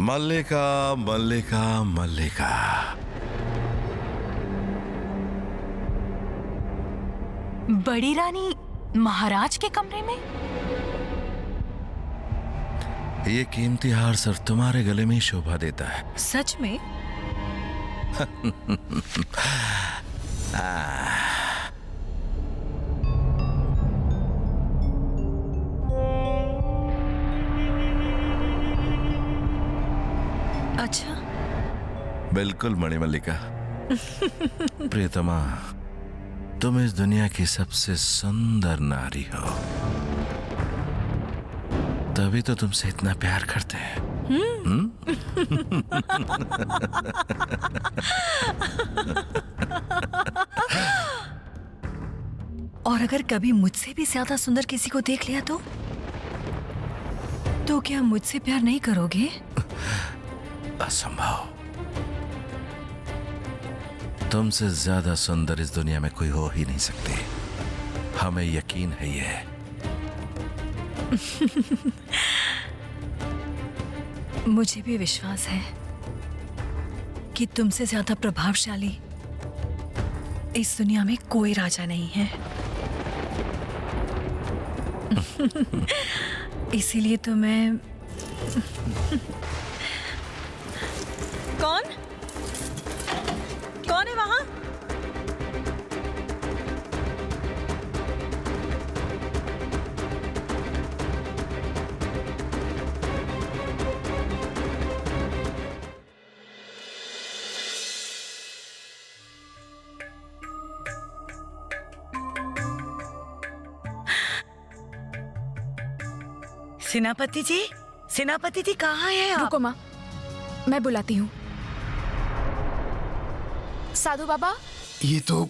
मल्लिका मल्लिका मल्लिका, बड़ी रानी महाराज के कमरे में? ये कीमती हार सिर्फ तुम्हारे गले में ही शोभा देता है। सच में? अच्छा। बिल्कुल मणिमल्लिका। प्रियतमा, तुम इस दुनिया की सबसे सुंदर नारी हो, तभी तो तुमसे इतना प्यार करते हैं। और अगर कभी मुझसे भी ज्यादा सुंदर किसी को देख लिया तो क्या मुझसे प्यार नहीं करोगे? असंभव। तुमसे ज्यादा सुंदर इस दुनिया में कोई हो ही नहीं सकती। हमें यकीन है ये। मुझे भी विश्वास है कि तुमसे ज्यादा प्रभावशाली इस दुनिया में कोई राजा नहीं है। इसीलिए तो मैं कौन है वहां? सेनापति जी कहाँ हैं आप? रुको माँ, मैं बुलाती हूँ। साधु बाबा। ये तो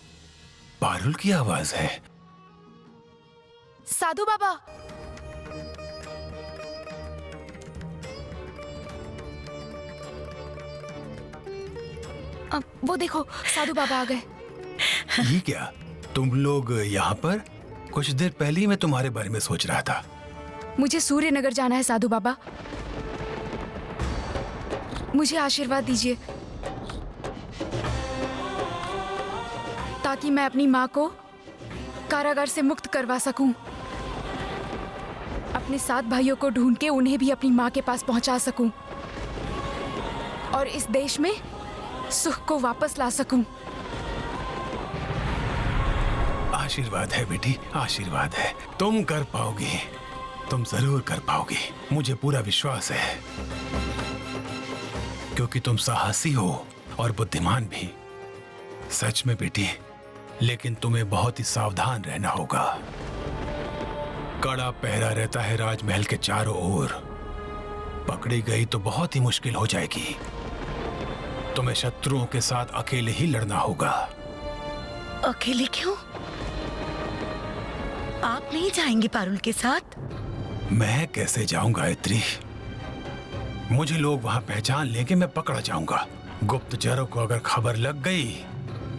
पारुल की आवाज है। साधु बाबा। अब वो देखो, साधु बाबा आ गए। ये क्या, तुम लोग यहाँ पर? कुछ देर पहले ही मैं तुम्हारे बारे में सोच रहा था। मुझे सूर्यनगर जाना है साधु बाबा, मुझे आशीर्वाद दीजिए ताकि मैं अपनी माँ को कारागार से मुक्त करवा सकूं, अपने 7 भाइयों को ढूंढ के उन्हें भी अपनी माँ के पास पहुंचा सकूं और इस देश में सुख को वापस ला सकूं। आशीर्वाद है बेटी, आशीर्वाद है। तुम कर पाओगी, तुम जरूर कर पाओगी, मुझे पूरा विश्वास है, क्योंकि तुम साहसी हो और बुद्धिमान भी। सच में बेटी, लेकिन तुम्हें बहुत ही सावधान रहना होगा। कड़ा पहरा रहता है राजमहल के चारों ओर। पकड़ी गई तो बहुत ही मुश्किल हो जाएगी। तुम्हें शत्रुओं के साथ अकेले ही लड़ना होगा। अकेले क्यों? आप नहीं जाएंगे पारुल के साथ? मैं कैसे जाऊंगा गायत्री? मुझे लोग वहां पहचान लेंगे, मैं पकड़ा जाऊंगा। गुप्तचरों को अगर खबर लग गई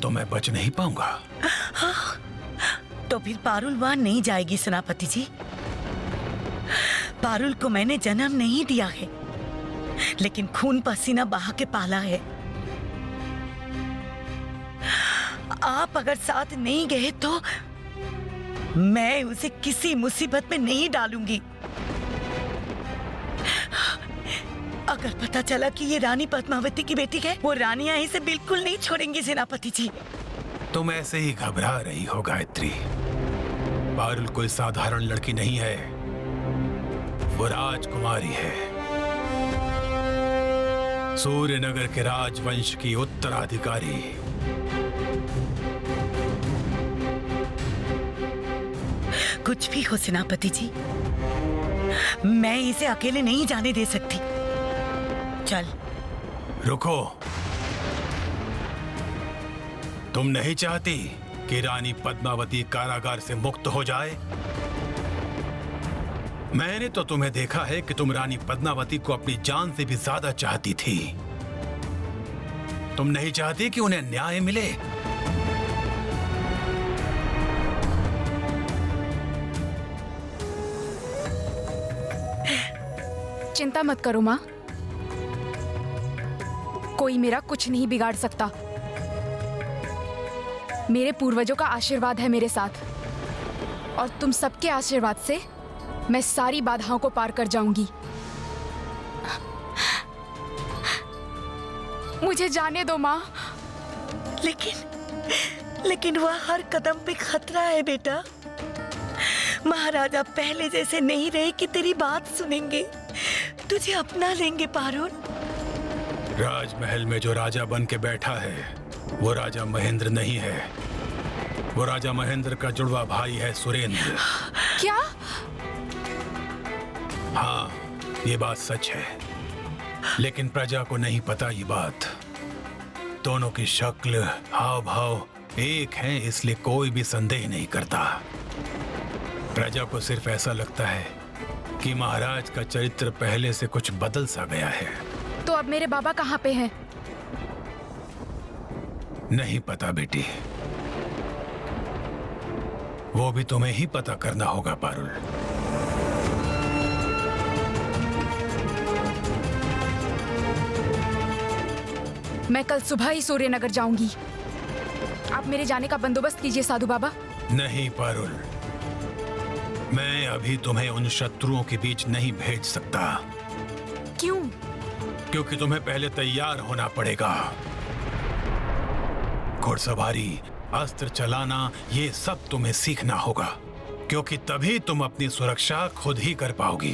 तो मैं बच नहीं पाऊंगा। हाँ, तो फिर पारुल वहां नहीं जाएगी सेनापति जी। पारुल को मैंने जन्म नहीं दिया है, लेकिन खून पसीना बहा के पाला है। आप अगर साथ नहीं गए तो मैं उसे किसी मुसीबत में नहीं डालूंगी। अगर पता चला कि ये रानी पद्मावती की बेटी है, वो रानियां इसे बिल्कुल नहीं छोड़ेंगे सेनापति जी। तुम ऐसे ही घबरा रही हो गायत्री। पारुल कोई साधारण लड़की नहीं है, वो राजकुमारी है। सूर्यनगर के राजवंश की उत्तराधिकारी। कुछ भी हो सेनापति जी, मैं इसे अकेले नहीं जाने दे सकती। चल। रुको, तुम नहीं चाहती कि रानी पद्मावती कारागार से मुक्त हो जाए? मैंने तो तुम्हें देखा है कि तुम रानी पद्मावती को अपनी जान से भी ज्यादा चाहती थी। तुम नहीं चाहती कि उन्हें न्याय मिले? चिंता मत करो माँ, कोई मेरा कुछ नहीं बिगाड़ सकता। मेरे पूर्वजों का आशीर्वाद है मेरे साथ, और तुम सबके आशीर्वाद से मैं सारी बाधाओं को पार कर जाऊंगी। मुझे जाने दो माँ। लेकिन वह हर कदम पे खतरा है बेटा। महाराजा पहले जैसे नहीं रहे कि तेरी बात सुनेंगे, तुझे अपना लेंगे पारुल। राजमहल में जो राजा बन के बैठा है वो राजा महेंद्र नहीं है, वो राजा महेंद्र का जुड़वा भाई है सुरेंद्र। क्या? हाँ, ये बात सच है, लेकिन प्रजा को नहीं पता ये बात। दोनों की शक्ल, हाव भाव एक हैं, इसलिए कोई भी संदेह नहीं करता। प्रजा को सिर्फ ऐसा लगता है कि महाराज का चरित्र पहले से कुछ बदल सा गया है। तो अब मेरे बाबा कहाँ पे हैं? नहीं पता बेटी, वो भी तुम्हें ही पता करना होगा पारुल। मैं कल सुबह ही सूर्यनगर जाऊंगी। आप मेरे जाने का बंदोबस्त कीजिए साधु बाबा। नहीं पारुल, मैं अभी तुम्हें उन शत्रुओं के बीच नहीं भेज सकता। क्यों? क्योंकि तुम्हें पहले तैयार होना पड़ेगा। घुड़सवारी, अस्त्र चलाना, ये सब तुम्हें सीखना होगा, क्योंकि तभी तुम अपनी सुरक्षा खुद ही कर पाओगी।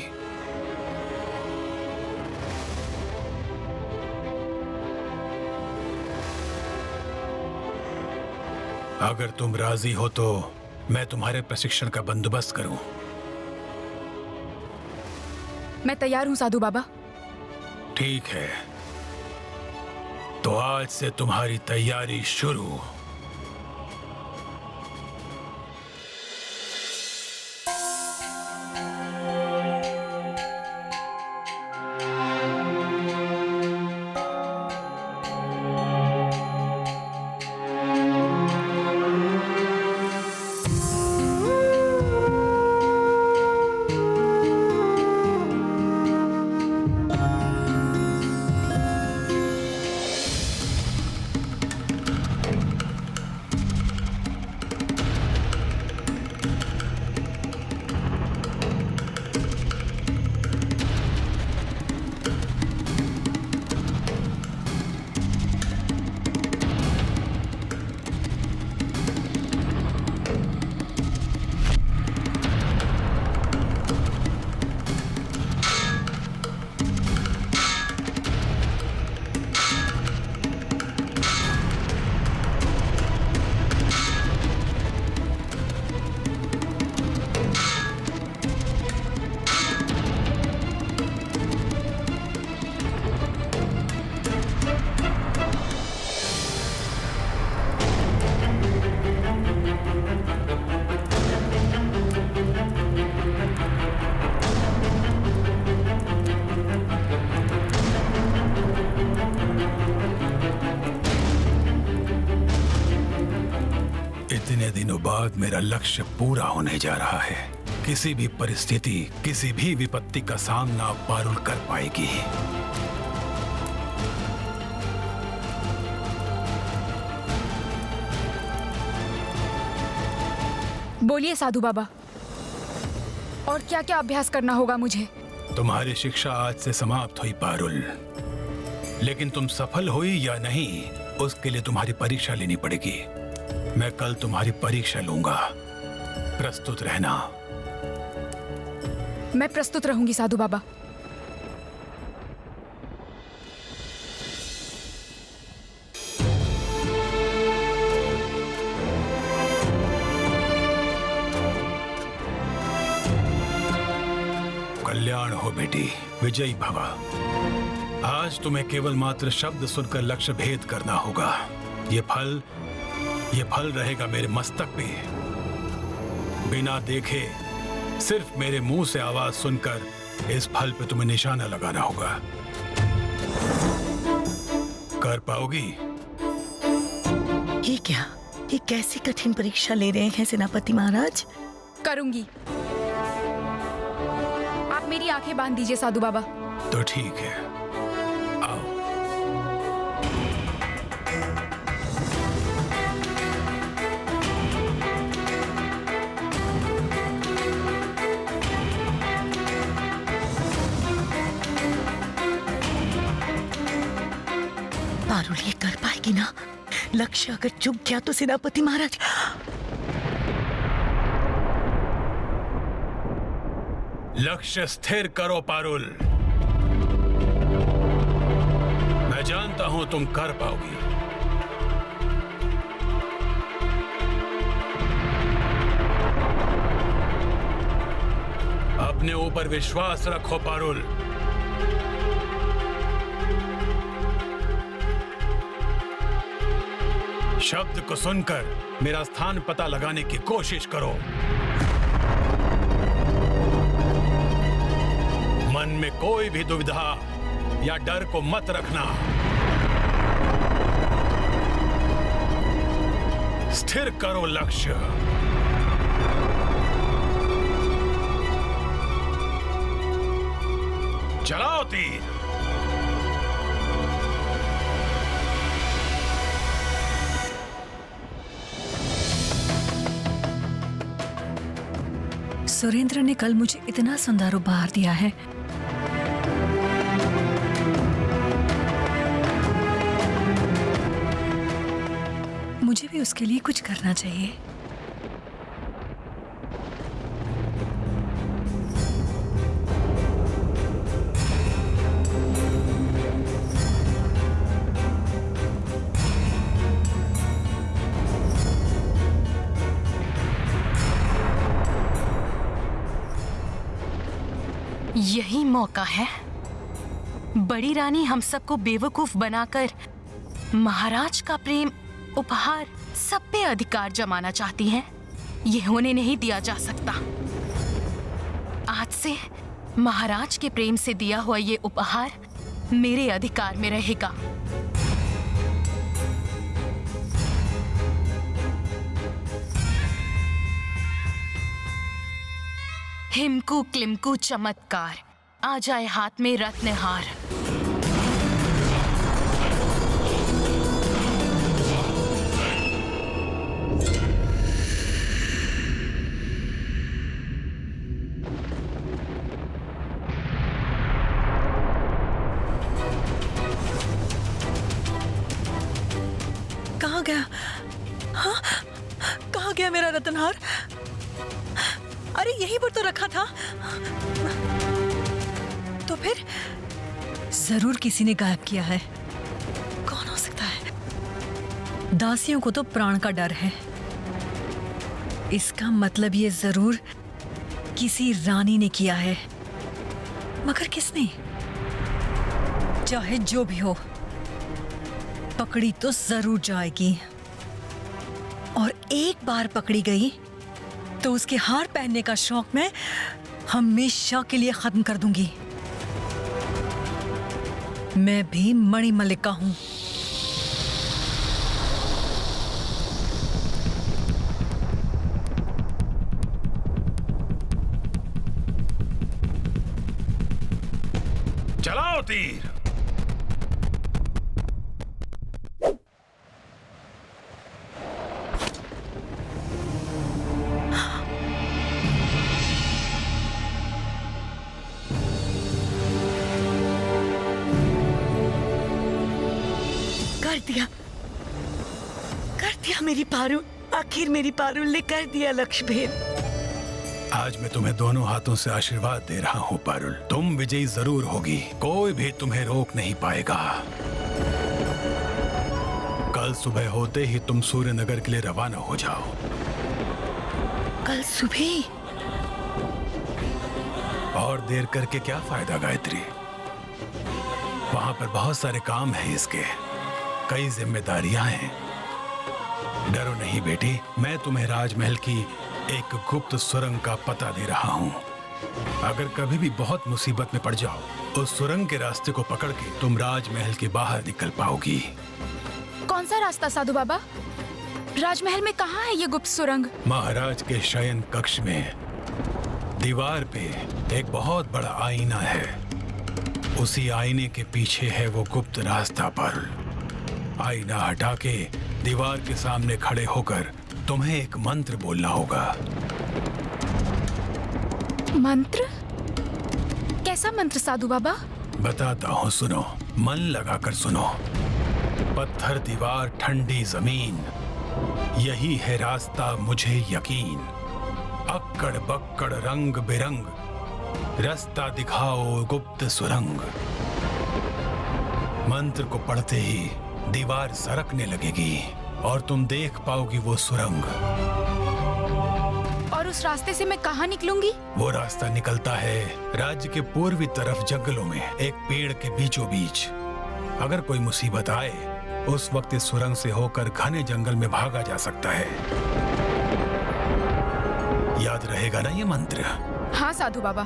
अगर तुम राजी हो तो मैं तुम्हारे प्रशिक्षण का बंदोबस्त करूं। मैं तैयार हूं साधु बाबा। ठीक है, तो आज से तुम्हारी तैयारी शुरू। इतने दिनों बाद मेरा लक्ष्य पूरा होने जा रहा है। किसी भी परिस्थिति, किसी भी विपत्ति का सामना पारुल कर पाएगी। बोलिए साधु बाबा, और क्या क्या अभ्यास करना होगा मुझे? तुम्हारी शिक्षा आज से समाप्त हुई पारुल, लेकिन तुम सफल हुई या नहीं उसके लिए तुम्हारी परीक्षा लेनी पड़ेगी। मैं कल तुम्हारी परीक्षा लूंगा, प्रस्तुत रहना। मैं प्रस्तुत रहूंगी साधु बाबा। कल्याण हो बेटी, विजयी भवा। आज तुम्हें केवल मात्र शब्द सुनकर लक्ष्य भेद करना होगा। ये फल रहेगा मेरे मस्तक पे। बिना देखे, सिर्फ मेरे मुंह से आवाज सुनकर इस फल पे तुम्हें निशाना लगाना होगा। कर पाओगी? ये क्या, ये कैसी कठिन परीक्षा ले रहे हैं सेनापति महाराज? करूंगी। आप मेरी आंखें बांध दीजिए साधु बाबा। तो ठीक है, आओ। थी ना, लक्ष्य अगर चुप गया तो सेनापति महाराज। लक्ष्य स्थिर करो पारुल। मैं जानता हूं तुम कर पाओगी। अपने ऊपर विश्वास रखो पारुल। शब्द को सुनकर मेरा स्थान पता लगाने की कोशिश करो। मन में कोई भी दुविधा या डर को मत रखना। स्थिर करो लक्ष्य। चलाओ तीर। सुरेंद्र ने कल मुझे इतना सुंदर उपहार दिया है। मुझे भी उसके लिए कुछ करना चाहिए। यही मौका है। बड़ी रानी हम सबको बेवकूफ बनाकर महाराज का प्रेम उपहार सब पे अधिकार जमाना चाहती हैं। ये होने नहीं दिया जा सकता। आज से महाराज के प्रेम से दिया हुआ ये उपहार मेरे अधिकार में रहेगा। हिमकू क्लिमकू चमत्कार, आ जाए हाथ में रत्नहार। कहाँ गया? हाँ, कहाँ गया मेरा रत्नहार? अरे यहीं पर तो रखा था। तो फिर जरूर किसी ने गायब किया है। कौन हो सकता है? दासियों को तो प्राण का डर है। इसका मतलब ये जरूर किसी रानी ने किया है। मगर किसने? चाहे जो भी हो, पकड़ी तो जरूर जाएगी। और एक बार पकड़ी गई तो उसके हार पहनने का शौक मैं हमेशा के लिए खत्म कर दूंगी। मैं भी मणिमल्लिका हूं। चलाओ तीर। कर दिया मेरी पारुल। आखिर मेरी पारुल ने कर दिया लक्ष्य भेद। आज मैं तुम्हें दोनों हाथों से आशीर्वाद दे रहा हूँ पारुल। तुम विजयी जरूर होगी। कोई भी तुम्हें रोक नहीं पाएगा। कल सुबह होते ही तुम सूर्यनगर के लिए रवाना हो जाओ। कल सुबह? और देर करके क्या फायदा गायत्री? वहां पर बहुत सारे काम हैं इसके, कई जिम्मेदारियां हैं। डरो नहीं बेटी, मैं तुम्हें राजमहल की एक गुप्त सुरंग का पता दे रहा हूं। अगर कभी भी बहुत मुसीबत में पड़ जाओ, उस सुरंग के रास्ते को पकड़ के तुम राजमहल के बाहर निकल पाओगी। कौन सा रास्ता साधु बाबा? राजमहल में कहाँ है ये गुप्त सुरंग? महाराज के शयन कक्ष में दीवार पे एक बहुत बड़ा आईना है। उसी आईने के पीछे है वो गुप्त रास्ता। पर आईना हटा के दीवार के सामने खड़े होकर तुम्हें एक मंत्र बोलना होगा। मंत्र? कैसा मंत्र साधु बाबा? बताता हूँ, सुनो। मन लगाकर सुनो। पत्थर दीवार ठंडी जमीन, यही है रास्ता मुझे यकीन। अक्कड़ बक्कड़ रंग बिरंग, रास्ता दिखाओ गुप्त सुरंग। मंत्र को पढ़ते ही दीवार सरकने लगेगी और तुम देख पाओगी वो सुरंग। और उस रास्ते से मैं कहाँ निकलूंगी? वो रास्ता निकलता है राज्य के पूर्वी तरफ जंगलों में, एक पेड़ के बीचों बीच। अगर कोई मुसीबत आए उस वक्त इस सुरंग से होकर घने जंगल में भागा जा सकता है। याद रहेगा ना ये मंत्र? हाँ साधु बाबा।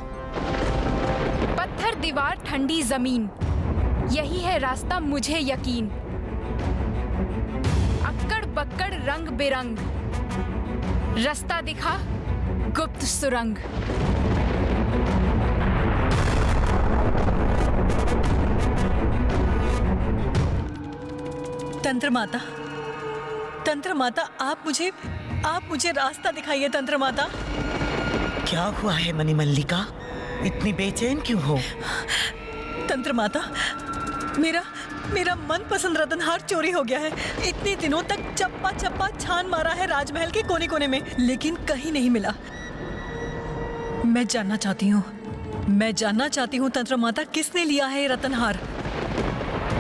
पत्थर दीवार ठंडी जमीन, यही है रास्ता मुझे यकीन। अक्कड़ बक्कड़ रंग बिरंग, रास्ता दिखा गुप्त सुरंग। तंत्र माता, तंत्र माता, आप मुझे रास्ता दिखाइए तंत्र माता। क्या हुआ है मणिमल्लिका, इतनी बेचैन क्यों हो? तंत्र माता, मेरा मनपसंद रतनहार चोरी हो गया है। इतने दिनों तक चप्पा चप्पा छान मारा है राजमहल के कोने कोने में, लेकिन कहीं नहीं मिला। मैं जानना चाहती हूँ तंत्र माता, किसने लिया है ये रतनहार?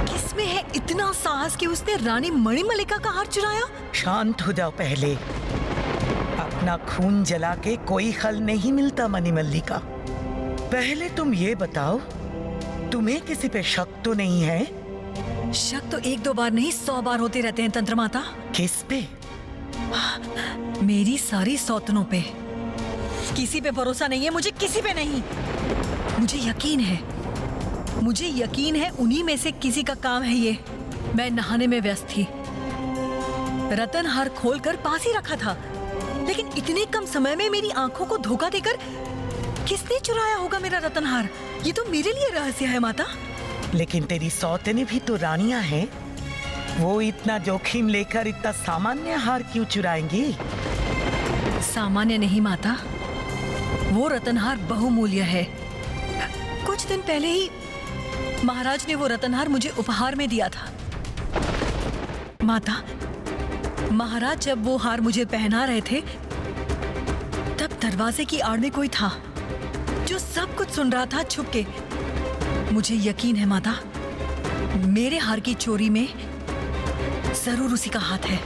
किसमें है इतना साहस कि उसने रानी मणिमल्लिका का हार चुराया? शांत हो जाओ पहले। अपना खून जला के कोई हल नहीं मिलता मणिमल्लिका। पहले तुम ये बताओ, तुम्हें किसी पे शक तो नहीं है? शक तो 1-2 बार नहीं 100 बार होते रहते हैं तंत्र माता। किस पे? मेरी सारी सौतनों पे। किसी पे भरोसा नहीं है मुझे, किसी पे नहीं। मुझे यकीन है उन्हीं में से किसी का काम है ये। मैं नहाने में व्यस्त थी, रतनहार खोलकर पास ही रखा था, लेकिन इतने कम समय में मेरी आंखों को धोखा देकर किसने चुराया होगा मेरा रतनहार? ये तो मेरे लिए रहस्य है माता। लेकिन तेरी सौतेने भी तो रानियां हैं। वो इतना जोखिम लेकर इतना सामान्य हार क्यों चुराएंगी? सामान्य नहीं माता, वो रतनहार बहुमूल्य है। कुछ दिन पहले ही महाराज ने वो रतनहार मुझे उपहार में दिया था। माता, महाराज जब वो हार मुझे पहना रहे थे तब दरवाजे की आड़ में कोई था जो सब कुछ सुन रहा था छुप के। मुझे यकीन है माता, मेरे हार की चोरी में जरूर उसी का हाथ है।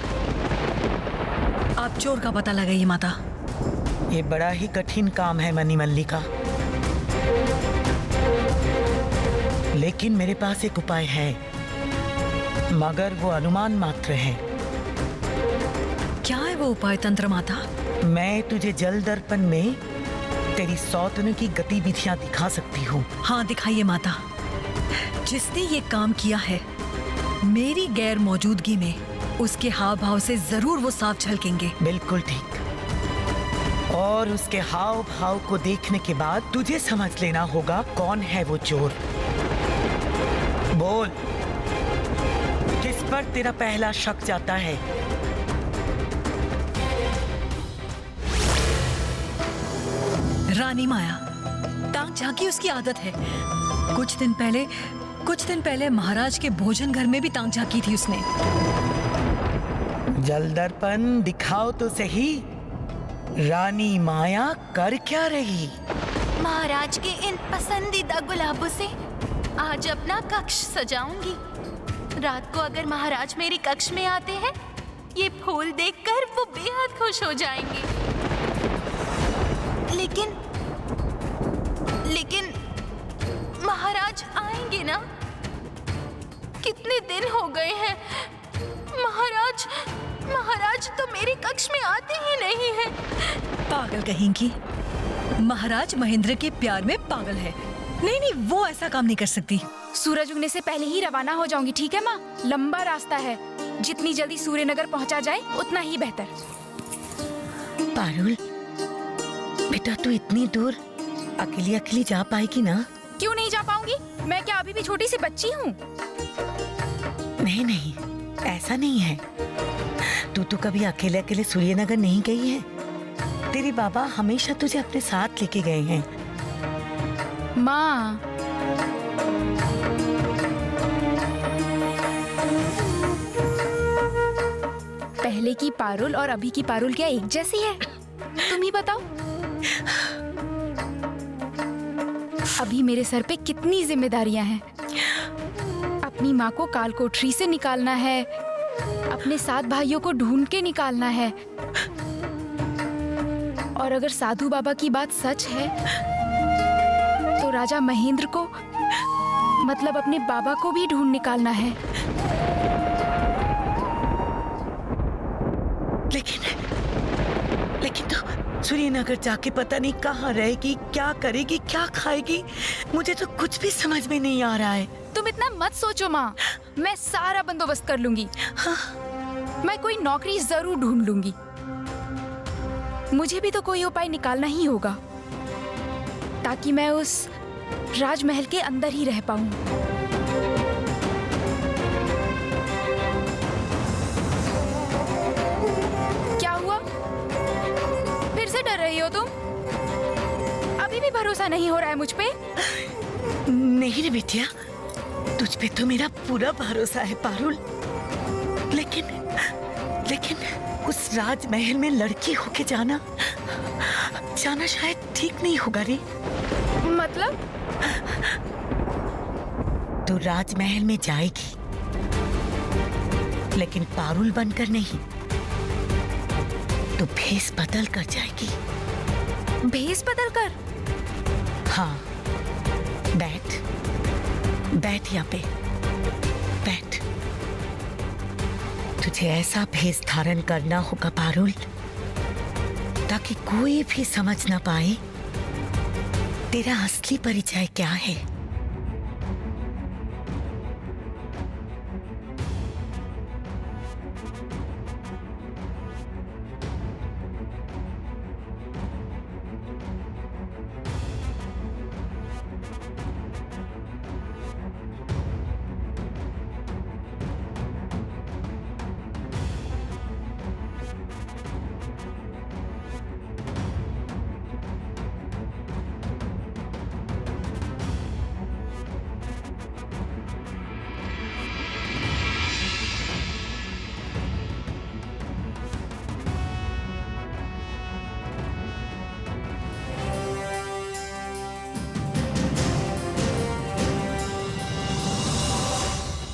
आप चोर का पता लगाइए माता। ये बड़ा ही कठिन काम है मणिमल्लिका, लेकिन मेरे पास एक उपाय है, मगर वो अनुमान मात्र है। क्या है वो उपाय तंत्र माता? मैं तुझे जल दर्पण में तेरी सौतनों की गतिविधियां दिखा सकती हूँ। हाँ दिखाइए माता। जिसने ये काम किया है मेरी गैर मौजूदगी में, उसके हाव भाव से जरूर वो साफ झलकेंगे। बिल्कुल ठीक। और उसके हाव भाव को देखने के बाद तुझे समझ लेना होगा कौन है वो चोर। बोल, किस पर तेरा पहला शक जाता है? रानी माया, टांग झांकी उसकी आदत है। कुछ दिन पहले महाराज के भोजन घर में भी टांग झांकी थी उसने। जल दर्पण दिखाओ तो सही, रानी माया कर क्या रही? महाराज के इन पसंदीदा गुलाबों से आज अपना कक्ष सजाऊंगी। रात को अगर महाराज मेरे कक्ष में आते हैं, ये फूल देखकर वो बेहद खुश हो जाएंगे। लेकिन महाराज आएंगे ना? कितने दिन हो गए हैं, महाराज तो मेरे कक्ष में आते ही नहीं हैं। पागल कहेंगी, महाराज महेंद्र के प्यार में पागल है। नहीं, वो ऐसा काम नहीं कर सकती। सूरज उगने से पहले ही रवाना हो जाऊंगी, ठीक है माँ? लंबा रास्ता है, जितनी जल्दी सूर्यनगर पहुँचा जाए उतना ही बेहतर। पारुल बेटा, तू इतनी दूर अकेली जा पाएगी ना? क्यों नहीं जा पाऊंगी? मैं क्या अभी भी छोटी सी बच्ची हूँ? नहीं, ऐसा नहीं है। तू तो कभी अकेले सूर्यनगर नहीं गई है। तेरे बाबा हमेशा तुझे अपने साथ लेके गए हैं। माँ, पहले की पारुल और अभी की पारुल क्या एक जैसी है? तुम ही बताओ। अभी मेरे सर पे कितनी जिम्मेदारियां हैं। अपनी माँ को कालकोठरी से निकालना है, अपने 7 भाइयों को ढूंढ के निकालना है, और अगर साधु बाबा की बात सच है तो राजा महेंद्र को, मतलब अपने बाबा को भी ढूंढ निकालना है। लेकिन तो सूर्यनगर जाके पता नहीं कहाँ रहेगी, क्या करेगी, क्या खाएगी, मुझे तो कुछ भी समझ में नहीं आ रहा है। तुम इतना मत सोचो माँ, मैं सारा बंदोबस्त कर लूंगी। हाँ? मैं कोई नौकरी जरूर ढूंढ लूंगी। मुझे भी तो कोई उपाय निकालना ही होगा ताकि मैं उस राजमहल के अंदर ही रह पाऊं। क्या हुआ? फिर से डर रही हो तुम? अभी भी भरोसा नहीं हो रहा है मुझ पे? नहीं रे बिटिया, तुझ पे तो मेरा पूरा भरोसा है पारुल, लेकिन उस राजमहल में लड़की होके जाना शायद ठीक नहीं होगा रे। मतलब? तू राजमहल में जाएगी, लेकिन पारुल बनकर नहीं, तो भेष बदल कर जाएगी। भेष बदल कर? हाँ, बैठ यहाँ पे, बैठ। तुझे ऐसा भेष धारण करना होगा पारुल, ताकि कोई भी समझ ना पाए तेरा असली परिचय क्या है।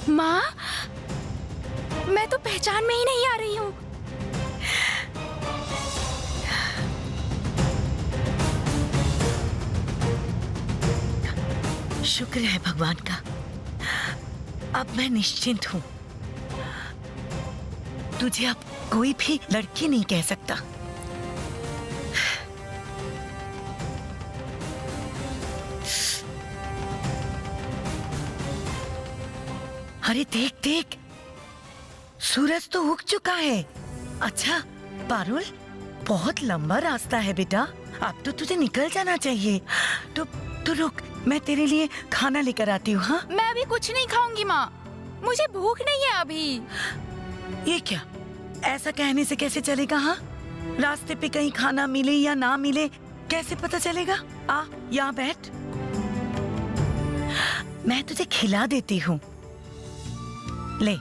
माँ, मैं तो पहचान में ही नहीं आ रही हूँ। शुक्र है भगवान का, अब मैं निश्चिंत हूँ। तुझे अब कोई भी लड़की नहीं कह सकता। अरे देख देख, सूरज तो उग चुका है। अच्छा पारुल, बहुत लंबा रास्ता है बेटा, अब तो तुझे निकल जाना चाहिए। तो रुक, मैं तेरे लिए खाना लेकर आती हूँ। हाँ, मैं अभी कुछ नहीं खाऊंगी माँ, मुझे भूख नहीं है अभी। ये क्या, ऐसा कहने से कैसे चलेगा? हाँ, रास्ते पे कहीं खाना मिले या ना मिले कैसे पता चलेगा? आ, यहाँ बैठ, मैं तुझे खिला देती हूँ। ले,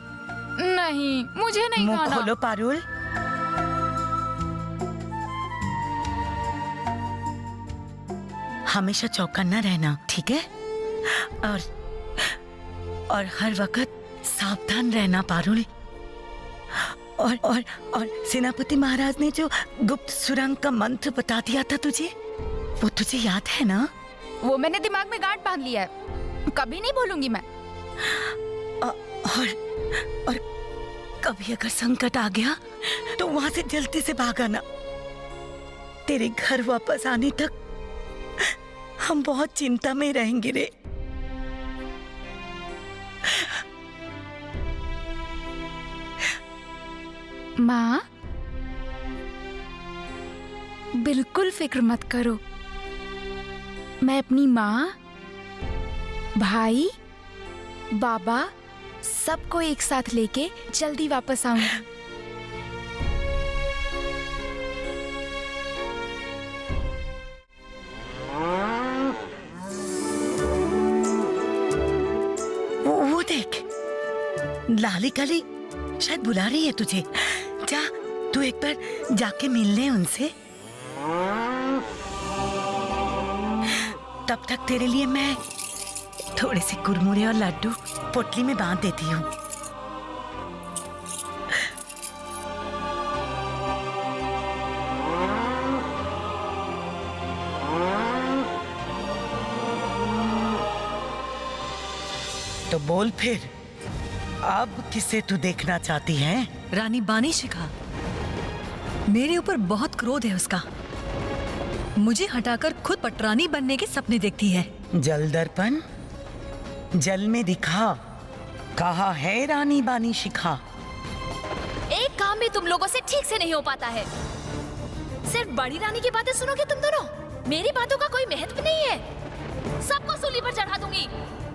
नहीं, मुझे नहीं मुंह खाना। खोलो पारुल। हमेशा चौकन्ना रहना, ठीक है? और हर वक्त सावधान रहना पारुल। और सेनापति महाराज ने जो गुप्त सुरंग का मंत्र बता दिया था तुझे, वो तुझे याद है ना? वो मैंने दिमाग में गांठ बांध लिया है, कभी नहीं भूलूंगी मैं। और कभी अगर संकट आ गया तो वहां से जल्दी से भाग आना। तेरे घर वापस आने तक हम बहुत चिंता में रहेंगे रे। माँ, बिल्कुल फिक्र मत करो, मैं अपनी माँ, भाई, बाबा सबको एक साथ लेके जल्दी वापस आऊंगी। वो देख, लाली काली शायद बुला रही है तुझे। जा तू एक बार जाके मिल ले उनसे। तब तक तेरे लिए मैं थोड़े से कुरमुरे और लड्डू पोटली में बांध देती हूँ। तो बोल फिर, अब किसे तू देखना चाहती है? रानी बानी शिखा, मेरे ऊपर बहुत क्रोध है उसका। मुझे हटाकर खुद पटरानी बनने के सपने देखती है। जल दर्पण, जल में दिखा, कहा है रानी बानी शिखा। एक काम भी तुम लोगों से ठीक से नहीं हो पाता है। सिर्फ बड़ी रानी की बातें सुनोगे तुम दोनों। मेरी बातों का कोई महत्व नहीं है। सबको सूली पर चढ़ा दूंगी।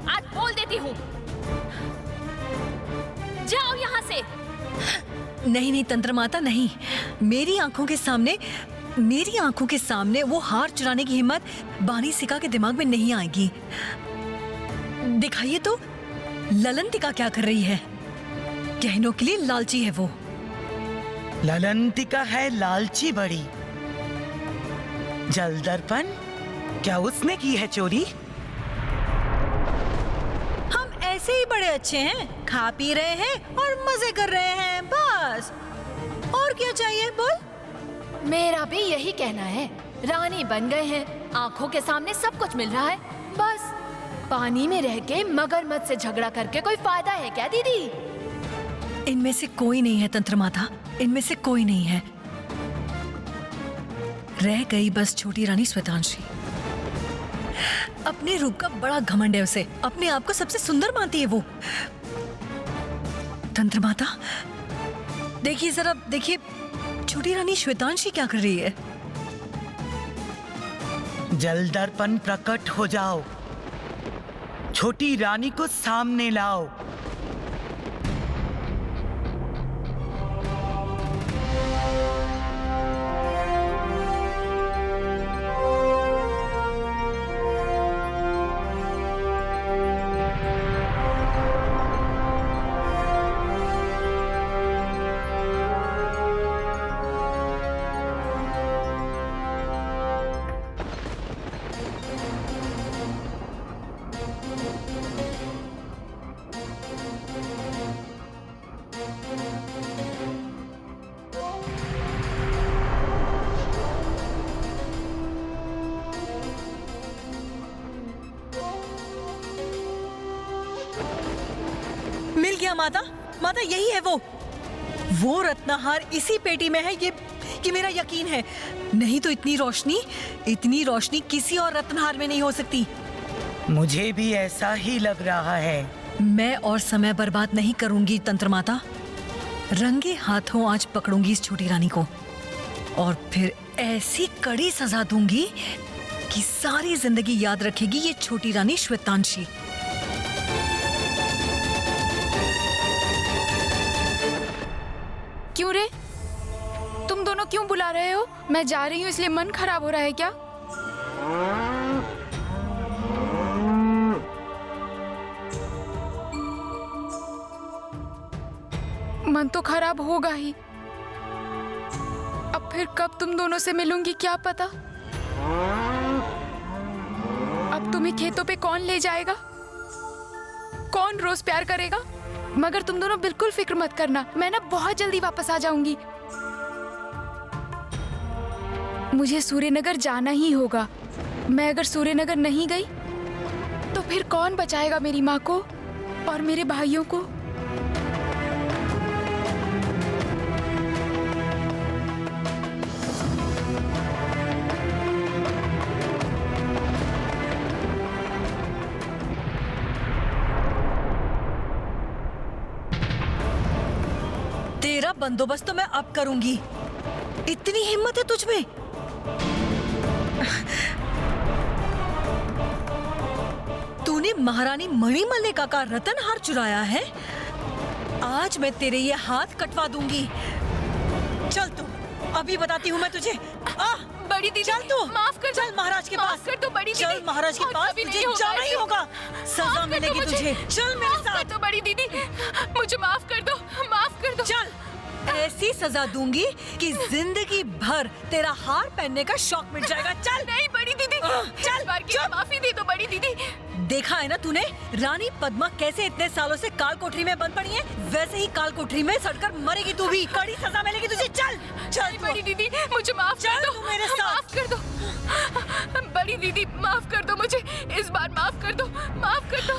आज बोल देती हूँ, जाओ यहाँ से। नहीं नहीं तंत्र माता, नहीं। मेरी आंखों के सामने वो हार चुराने की हिम्मत बानी शिखा के दिमाग में नहीं आएगी। दिखाइए तो ललंतिका क्या कर रही है। गहनों के लिए लालची है वो। ललंतिका है लालची बड़ी। जल दर्पण, क्या उसने की है चोरी? हम ऐसे ही बड़े अच्छे हैं, खा पी रहे हैं और मजे कर रहे हैं, बस। और क्या चाहिए बोल। मेरा भी यही कहना है। रानी बन गए हैं, आंखों के सामने सब कुछ मिल रहा है, बस पानी में रह के मगरमच्छ से झगड़ा करके कोई फायदा है क्या दीदी? इनमें से कोई नहीं है तंत्र माता, इनमें से कोई नहीं है। रह गई बस छोटी रानी श्वेतांशी। अपने रूप का बड़ा घमंड है उसे, अपने आप को सबसे सुंदर मानती है वो। तंत्र माता देखिए, जरा देखिए, छोटी रानी श्वेतांशी क्या कर रही है। जल दर्पण प्रकट हो जाओ, छोटी रानी को सामने लाओ। मिल गया माता, माता यही है वो रत्नहार इसी पेटी में है, ये मेरा यकीन है। नहीं तो इतनी रोशनी किसी और रत्नहार में नहीं हो सकती। मुझे भी ऐसा ही लग रहा है। मैं और समय बर्बाद नहीं करूंगी तंत्र माता। रंगे हाथों आज पकड़ूंगी इस छोटी रानी को और फिर ऐसी कड़ी सजा दूंगी कि सारी जिंदगी याद रखेगी ये छोटी रानी श्वेतांशी। क्यों रे? तुम दोनों क्यों बुला रहे हो? मैं जा रही हूँ इसलिए मन खराब हो रहा है क्या? मन तो खराब होगा ही। अब फिर कब तुम दोनों से मिलूंगी क्या पता। अब तुम्हें खेतों पे कौन ले जाएगा, कौन रोज प्यार करेगा। मगर तुम दोनों बिल्कुल फिक्र मत करना, मैं ना बहुत जल्दी वापस आ जाऊंगी। मुझे सूर्यनगर जाना ही होगा। मैं अगर सूर्यनगर नहीं गई तो फिर कौन बचाएगा मेरी माँ को और मेरे भाइयों को। तेरा बंदोबस्त तो मैं अब करूंगी। इतनी हिम्मत है तुझ में? तूने महारानी मणिमल्लिका का रतनहार चुराया है। आज मैं तेरे ये हाथ कटवा दूंगी। चल तू, अभी बताती हूँ मैं तुझे। बड़ी दीदी, चल तू, माफ कर दो। चल महाराज के माफ पास। कर दो बड़ी दीदी। चल महाराज के और पास, कभी तुझे नहीं होगा जाना ही ऐसे। होगा। सजा माफ कर मिलेगी दो मुझे। तुझे। चल मेरे माफ कर साथ। दो बड़ी दीदी, मुझे माफ कर दो, माफ कर दो। चल ऐसी सजा दूंगी कि जिंदगी भर तेरा हार पहनने का शौक मिट जाएगा। चल। नहीं बड़ी दीदी, चल, बार की माफी दे दो बड़ी दीदी। देखा है ना तूने, रानी पद्मा कैसे इतने सालों से काल कोठरी में बंद पड़ी है, वैसे ही काल कोठरी में सड़कर मरेगी तू भी। कड़ी सजा मिलेगी तुझे। चल चल बड़ी दीदी, मुझे माफ कर दो। मेरे साथ। माफ कर दो बड़ी दीदी, माफ कर दो मुझे, इस बार माफ कर दो, माफ कर दो।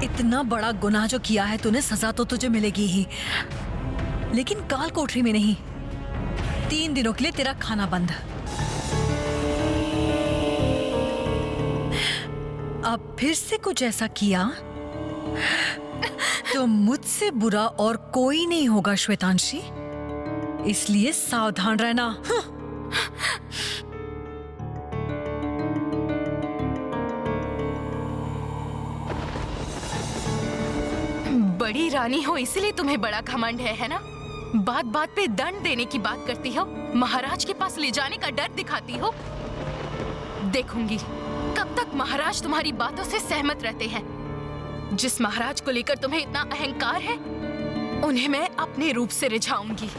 इतना बड़ा गुनाह जो किया है तूने, सजा तो तुझे मिलेगी ही, लेकिन काल कोठरी में नहीं। 3 दिनों के लिए तेरा खाना बंद। अब फिर से कुछ ऐसा किया तो मुझसे बुरा और कोई नहीं होगा श्वेतांशी, इसलिए सावधान रहना। बड़ी रानी हो इसलिए तुम्हें बड़ा घमंड है ना? बात बात पे दंड देने की बात करती हो, महाराज के पास ले जाने का डर दिखाती हो। देखूंगी कब तक महाराज तुम्हारी बातों से सहमत रहते हैं। जिस महाराज को लेकर तुम्हें इतना अहंकार है, उन्हें मैं अपने रूप से रिझाऊंगी।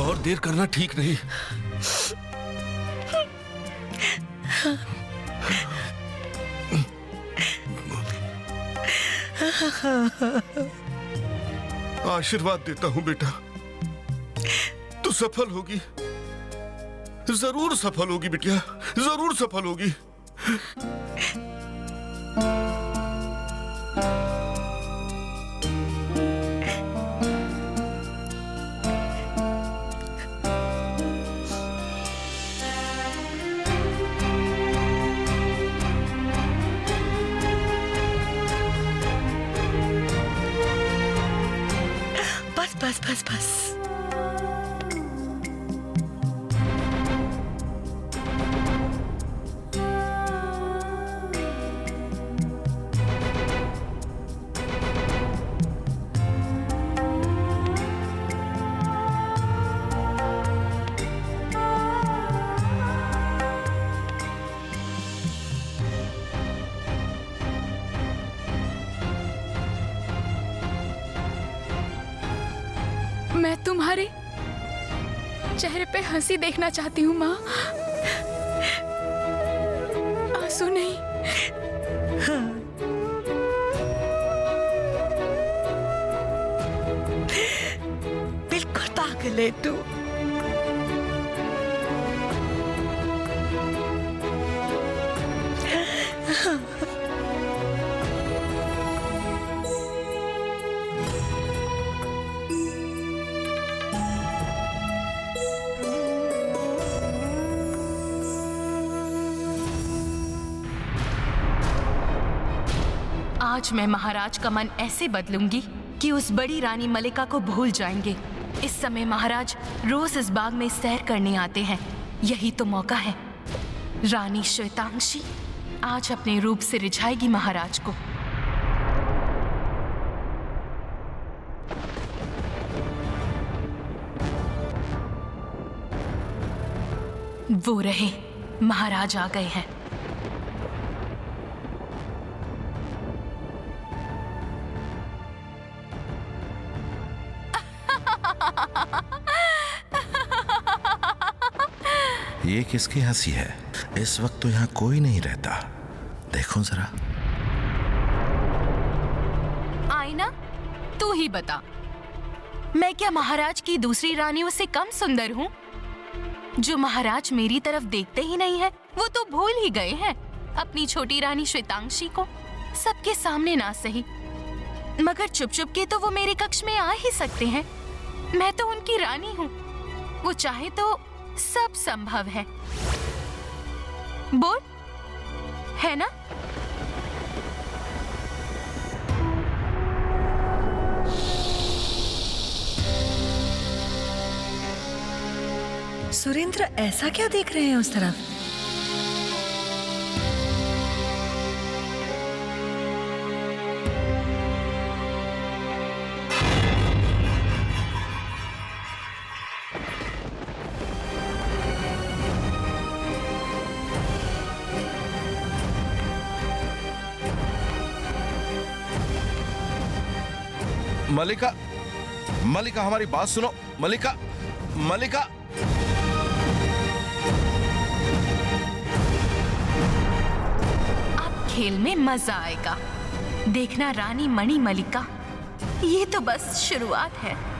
और देर करना ठीक नहीं। आशीर्वाद देता हूं बेटा, तू सफल होगी, जरूर सफल होगी बिटिया, जरूर सफल होगी। बस बस बस बस। मैं तुम्हारे चेहरे पे हंसी देखना चाहती हूँ माँ, आंसू नहीं। बिल्कुल पागल है तू। आज मैं महाराज का मन ऐसे बदलूंगी कि उस बड़ी रानी मलिका को भूल जाएंगे। इस समय महाराज रोज इस बाग में सैर करने आते हैं, यही तो मौका है। रानी श्वेतांशी आज अपने रूप से रिझाएगी महाराज को। वो रहे, महाराज आ गए हैं। ये किसकी हंसी है? इस वक्त तो यहाँ कोई नहीं रहता। देखो जरा। आईना, तू ही बता, मैं क्या महाराज की दूसरी रानियों से कम सुंदर हूँ? जो महाराज मेरी तरफ देखते ही नहीं है, वो तो भूल ही गए हैं अपनी छोटी रानी श्वेतांशी को। सबके सामने ना सही, मगर चुप चुप के तो वो मेरे कक्ष में आ ही सकते हैं। मैं तो उनकी रानी हूँ, वो चाहे तो सब संभव है। बोल, है ना? सुरेंद्र ऐसा क्या देख रहे हैं उस तरफ? मलिका, मलिका हमारी बात सुनो। मलिका, मलिका। अब खेल में मजा आएगा। देखना रानी मणि मलिका, ये तो बस शुरुआत है।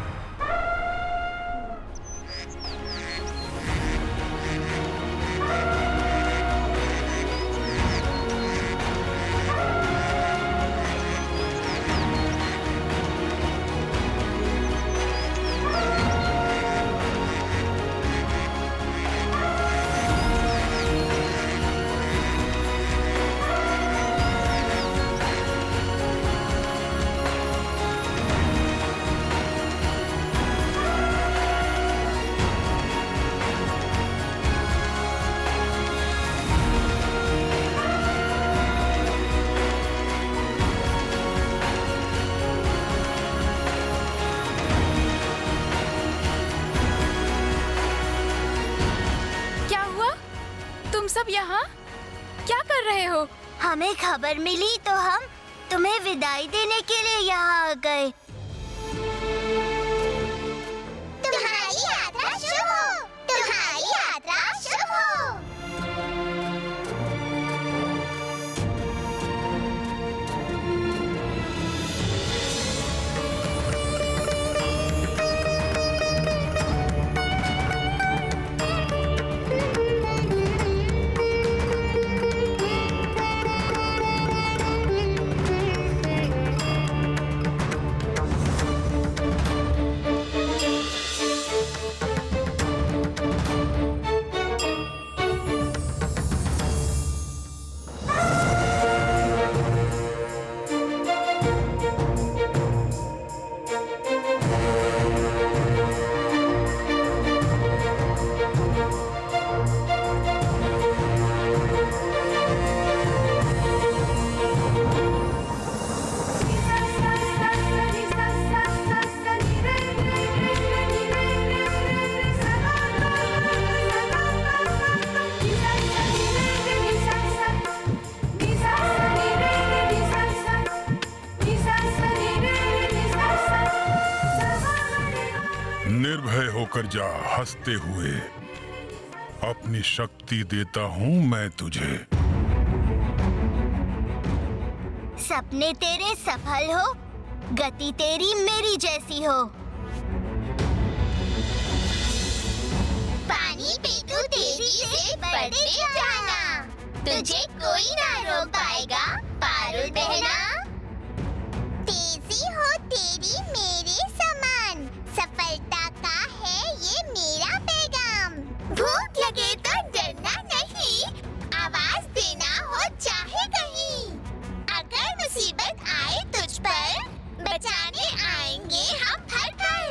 सब यहाँ क्या कर रहे हो? हमें खबर मिली तो हम तुम्हें विदाई देने के लिए यहाँ आ गए। तुम्हारी यात्रा शुभ हो, तुम्हारी यात्रा शुभ हो। निर्भय होकर जा हंसते हुए, अपनी शक्ति देता हूँ मैं तुझे। सपने तेरे सफल हो, गति तेरी मेरी जैसी हो। पानी पे तू तेजी से बढ़ते जाना, तुझे कोई ना रोक पाएगा पारुल बहना। तेजी हो तेरी मेरे समान, सफलता का है ये मेरा पैगाम। भूख लगे तो डरना नहीं, आवाज देना हो चाहे कहीं। अगर मुसीबत आए तुझ पर, बचाने आएंगे हम हर पल।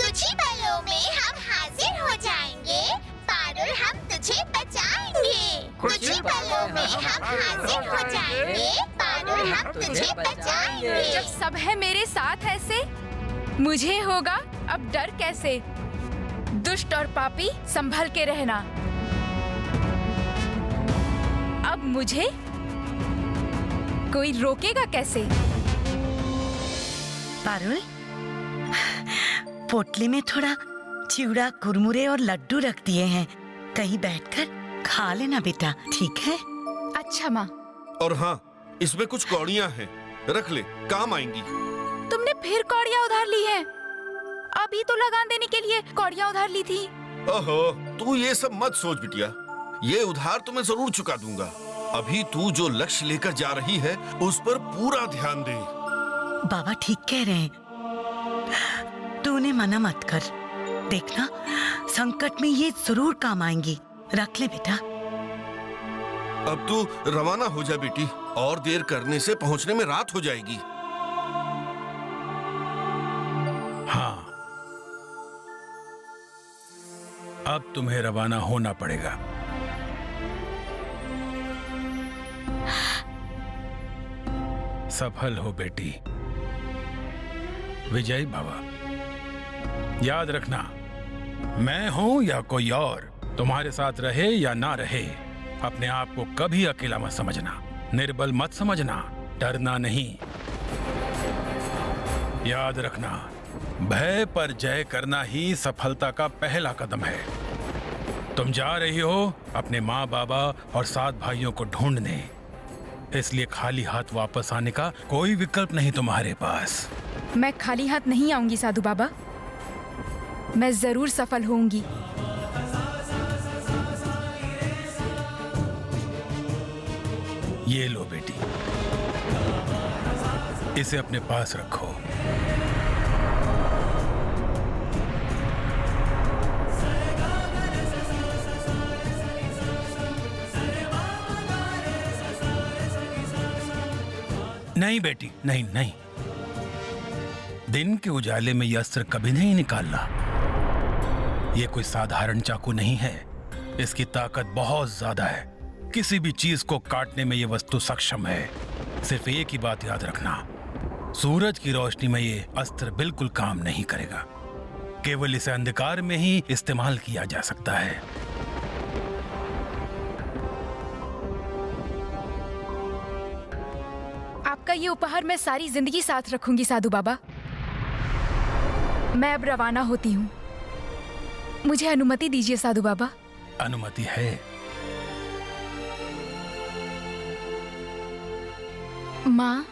कुछ ही पलों में हम हाजिर हो जाएंगे, पारुल हम तुझे बचाएंगे। कुछ ही पलों में हम हाजिर हो जाएंगे, पारुल हम तुझे बचाएंगे। जब सब है मेरे साथ ऐसे, मुझे होगा अब डर कैसे। दुष्ट और पापी संभल के रहना, अब मुझे कोई रोकेगा कैसे। पारुल, पोटली में थोड़ा चिवड़ा, कुरमुरे और लड्डू रख दिए हैं, कहीं बैठकर खा लेना बेटा, ठीक है? अच्छा माँ। और हाँ, इसमें कुछ कौड़ियाँ हैं, रख ले, काम आएंगी। तुमने फिर कौड़ियाँ उधार ली हैं? अभी तो लगान देने के लिए कौड़ियाँ उधार ली थी। ओहो, तू ये सब मत सोच बिटिया, ये उधार तो मैं जरूर चुका दूंगा। अभी तू जो लक्ष्य लेकर जा रही है उस पर पूरा ध्यान दे। बाबा ठीक कह रहे हैं, तू उन्हें मना मत कर। देखना, संकट में ये जरूर काम आएंगी। रख ले बेटा। अब तू रवाना हो जा बेटी, और देर करने से पहुंचने में रात हो जाएगी। हाँ, अब तुम्हें रवाना होना पड़ेगा। सफल हो बेटी, विजयी भव। याद रखना, मैं हूं या कोई और, तुम्हारे साथ रहे या ना रहे, अपने आप को कभी अकेला मत समझना, निर्बल मत समझना, डरना नहीं। याद रखना, भय पर जय करना ही सफलता का पहला कदम है। तुम जा रही हो अपने माँ बाबा और 7 भाइयों को ढूंढने, इसलिए खाली हाथ वापस आने का कोई विकल्प नहीं तुम्हारे पास। मैं खाली हाथ नहीं आऊंगी साधु बाबा, मैं जरूर सफल होऊंगी। ये लो बेटी, इसे अपने पास रखो। नहीं बेटी, नहीं नहीं, दिन के उजाले में यह अस्त्र कभी नहीं निकालना। यह कोई साधारण चाकू नहीं है, इसकी ताकत बहुत ज्यादा है। किसी भी चीज को काटने में यह वस्तु सक्षम है। सिर्फ एक ही बात याद रखना, सूरज की रोशनी में ये अस्त्र बिल्कुल काम नहीं करेगा। केवल इसे अंधकार में ही इस्तेमाल किया जा सकता है। आपका ये उपहार मैं सारी जिंदगी साथ रखूंगी साधु बाबा। मैं अब रवाना होती हूँ, मुझे अनुमति दीजिए साधु बाबा। अनुमति है। माँ,